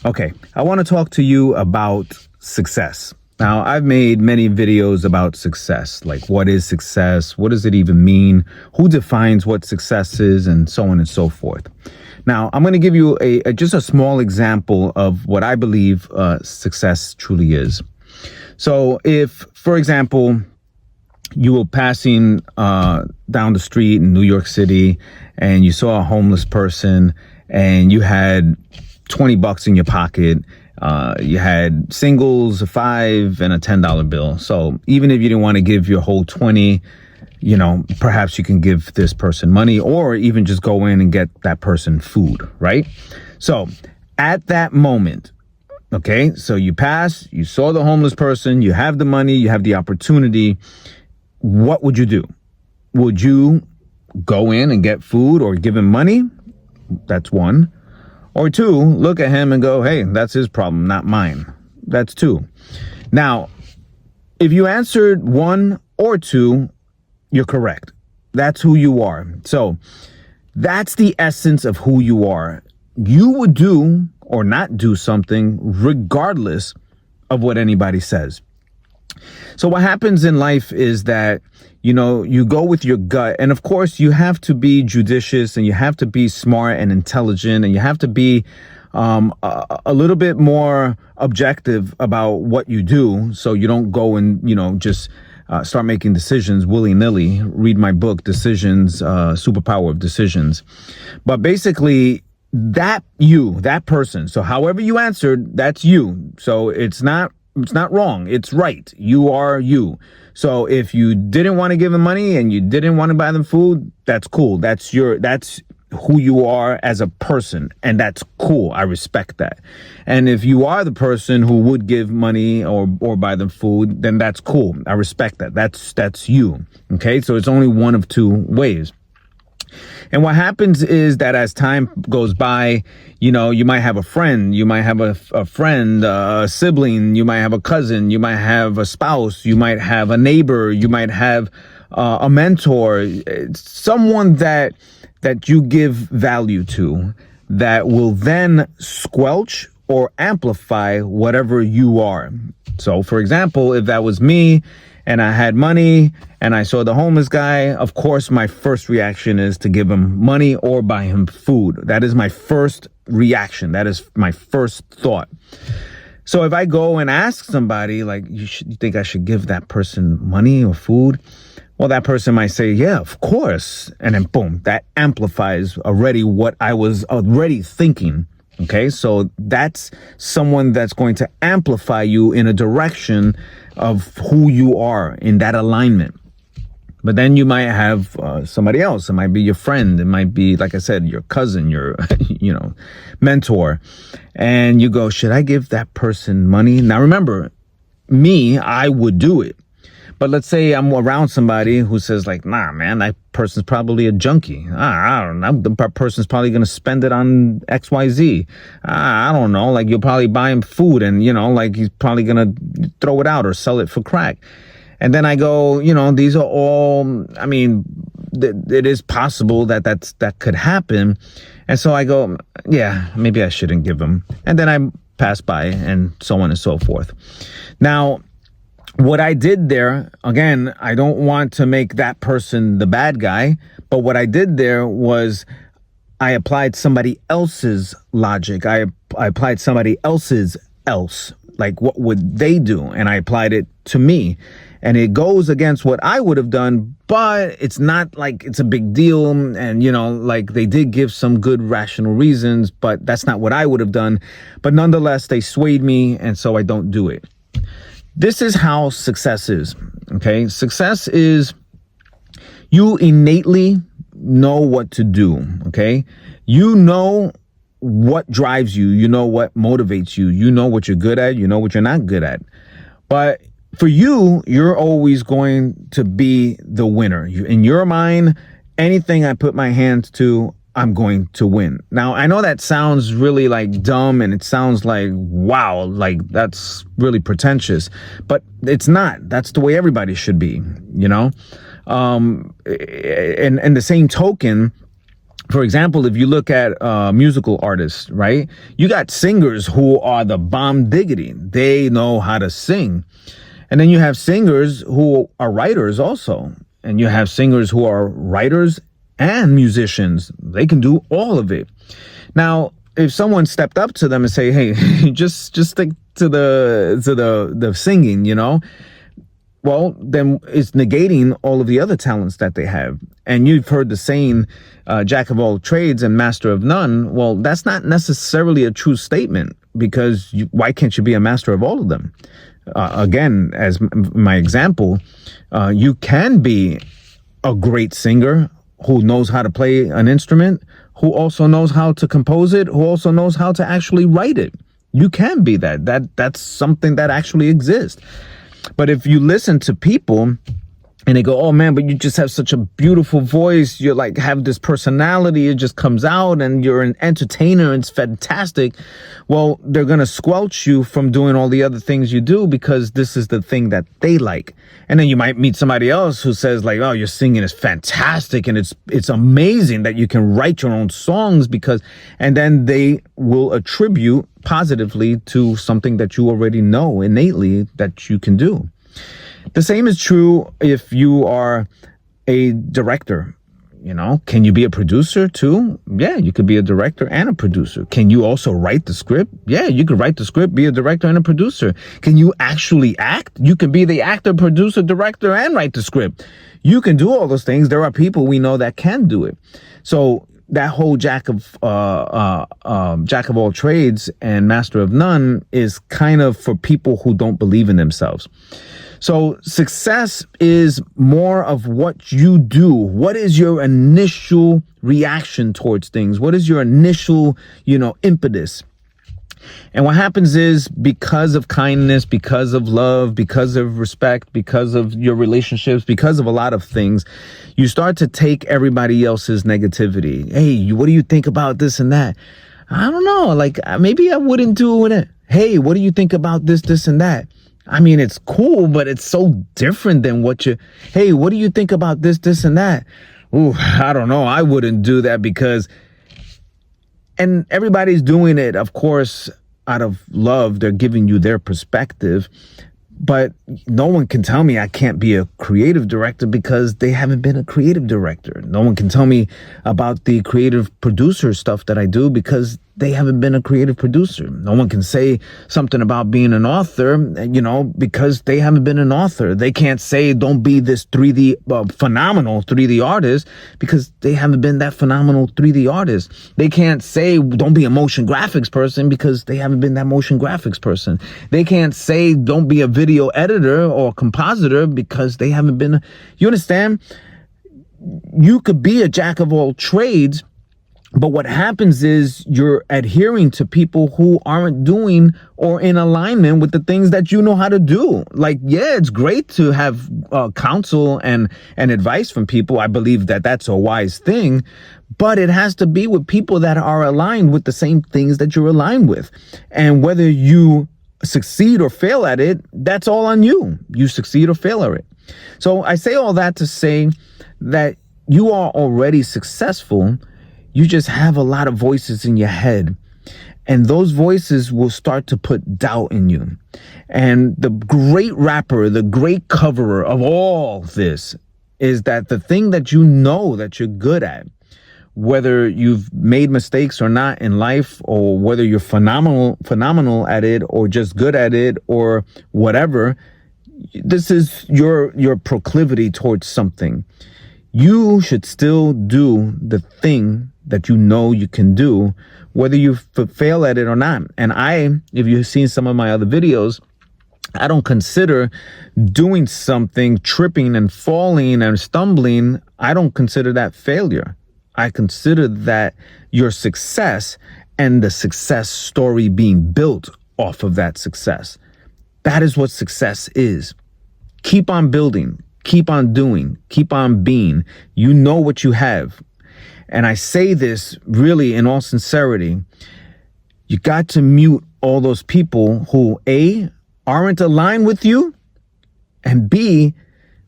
Okay, I want to talk to you about success. Now, I've made many videos about success, like what is success? What does it even mean? Who defines what success is? And so on and so forth. Now, I'm going to give you just a small example of what I believe success truly is. So if, for example, you were passing down the street in New York City and you saw a homeless person and you had $20 in your pocket. You had singles, a $5 and a $10 bill. So even if you didn't want to give your whole 20, perhaps you can give this person money or even just go in and get that person food, right? So at that moment, okay, so you pass, you saw the homeless person, you have the money, you have the opportunity. What would you do? Would you go in and get food or give him money? That's one. Or two, look at him and go, hey, that's his problem, not mine. That's two. Now, if you answered one or two, you're correct. That's who you are. So that's the essence of who you are. You would do or not do something regardless of what anybody says. So what happens in life is that, you go with your gut. And of course, you have to be judicious and you have to be smart and intelligent and you have to be a little bit more objective about what you do. So you don't go and, just start making decisions willy-nilly. Read my book, Decisions, Superpower of Decisions. But basically, that person. So however you answered, that's you. So it's not wrong. It's right. You are you. So if you didn't want to give them money and you didn't want to buy them food, that's cool. That's who you are as a person. And that's cool. I respect that. And if you are the person who would give money or buy them food, then that's cool. I respect that. That's you. Okay. So it's only one of two ways. And what happens is that as time goes by, you might have a friend, you might have a friend, a sibling, you might have a cousin, you might have a spouse, you might have a neighbor, you might have a mentor, someone that you give value to that will then squelch or amplify whatever you are. So, for example, if that was me, and I had money and I saw the homeless guy, of course, my first reaction is to give him money or buy him food. That is my first reaction. That is my first thought. So if I go and ask somebody, like, you think I should give that person money or food? Well, that person might say, yeah, of course. And then boom, that amplifies already what I was already thinking. Okay, so that's someone that's going to amplify you in a direction of who you are in that alignment. But then you might have somebody else. It might be your friend. It might be, like I said, your cousin, your, mentor. And you go, should I give that person money? Now, remember, I would do it. But let's say I'm around somebody who says like, nah, man, that person's probably a junkie. I don't know. The person's probably going to spend it on XYZ. I don't know. Like, you'll probably buy him food and, like he's probably going to throw it out or sell it for crack. And then I go, these are all, it is possible that could happen. And so I go, yeah, maybe I shouldn't give them. And then I pass by and so on and so forth. Now, what I did there, again, I don't want to make that person the bad guy, but what I did there was I applied somebody else's logic. I applied somebody else's else. Like, what would they do? And I applied it to me. And it goes against what I would have done, but it's not like it's a big deal. And, like they did give some good rational reasons, but that's not what I would have done. But nonetheless, they swayed me. And so I don't do it. This is how success is. Okay. Success is you innately know what to do. Okay. You know what drives you. You know what motivates you. You know what you're good at. You know what you're not good at. But for you, you're always going to be the winner. In your mind, anything I put my hands to, I'm going to win. Now, I know that sounds really like dumb and it sounds like, wow, like that's really pretentious, but it's not. That's the way everybody should be, And the same token, For example, if you look at musical artists, right? You got singers who are the bomb diggity. They know how to sing. And then you have singers who are writers also. And you have singers who are writers and musicians. They can do all of it. Now, if someone stepped up to them and say, hey, just stick to the singing, you know, well, then it's negating all of the other talents that they have. And you've heard the saying, jack of all trades and master of none. Well, that's not necessarily a true statement, because why can't you be a master of all of them? Again, as my example, you can be a great singer who knows how to play an instrument, who also knows how to compose it, who also knows how to actually write it. You can be that. That's something that actually exists. But if you listen to people and they go, oh man, but you just have such a beautiful voice, you're like, have this personality, it just comes out, and you're an entertainer, it's fantastic. Well, they're going to squelch you from doing all the other things you do, because this is the thing that they like. And then you might meet somebody else who says like, oh, your singing is fantastic, and it's amazing that you can write your own songs, and then they will attribute positively to something that you already know innately that you can do. The same is true if you are a director. You know, can you be a producer too? Yeah, you could be a director and a producer. Can you also write the script? Yeah, you could write the script, be a director and a producer. Can you actually act? You can be the actor, producer, director, and write the script. You can do all those things. There are people we know that can do it. So that whole jack of all trades and master of none is kind of for people who don't believe in themselves. So success is more of what you do. What is your initial reaction towards things? What is your initial, impetus? And what happens is, because of kindness, because of love, because of respect, because of your relationships, because of a lot of things, you start to take everybody else's negativity. Hey, what do you think about this and that? I don't know. Like, maybe I wouldn't do it. Hey, what do you think about this and that? I mean, it's cool, but it's so different than hey, what do you think about this and that? Ooh, I don't know. I wouldn't do that and everybody's doing it, of course, out of love. They're giving you their perspective, but no one can tell me I can't be a creative director because they haven't been a creative director. No one can tell me about the creative producer stuff that I do because they haven't been a creative producer. No one can say something about being an author, because they haven't been an author. They can't say don't be this 3D, phenomenal 3D artist, because they haven't been that phenomenal 3D artist. They can't say don't be a motion graphics person because they haven't been that motion graphics person. They can't say don't be a video editor or compositor because they haven't been. You understand? You could be a jack of all trades, but what happens is you're adhering to people who aren't doing or in alignment with the things that you know how to do. Like, yeah, it's great to have counsel and advice from people. I believe that that's a wise thing, but it has to be with people that are aligned with the same things that you're aligned with. And whether you succeed or fail at it, that's all on you. You succeed or fail at it. So I say all that to say that you are already successful. You just have a lot of voices in your head, and those voices will start to put doubt in you. And the great rapper, the great coverer of all this is that the thing that you know that you're good at, whether you've made mistakes or not in life, or whether you're phenomenal at it, or just good at it, or whatever, this is your proclivity towards something. You should still do the thing that you know you can do, whether you fail at it or not. And if you've seen some of my other videos, I don't consider doing something, tripping and falling and stumbling, I don't consider that failure. I consider that your success and the success story being built off of that success. That is what success is. Keep on building, keep on doing, keep on being. You know what you have. And I say this really in all sincerity. You got to mute all those people who A, aren't aligned with you, and B,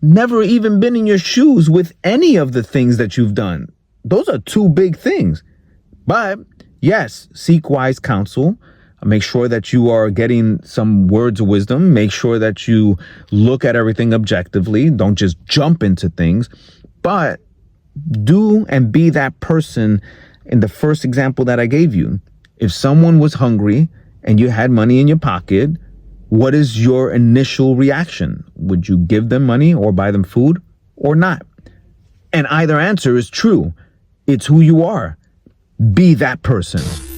never even been in your shoes with any of the things that you've done. those are two big things. But yes, seek wise counsel. Make sure that you are getting some words of wisdom. Make sure that you look at everything objectively. Don't just jump into things, but do and be that person in the first example that I gave you. If someone was hungry and you had money in your pocket, what is your initial reaction? Would you give them money or buy them food or not? And either answer is true. It's who you are. Be that person.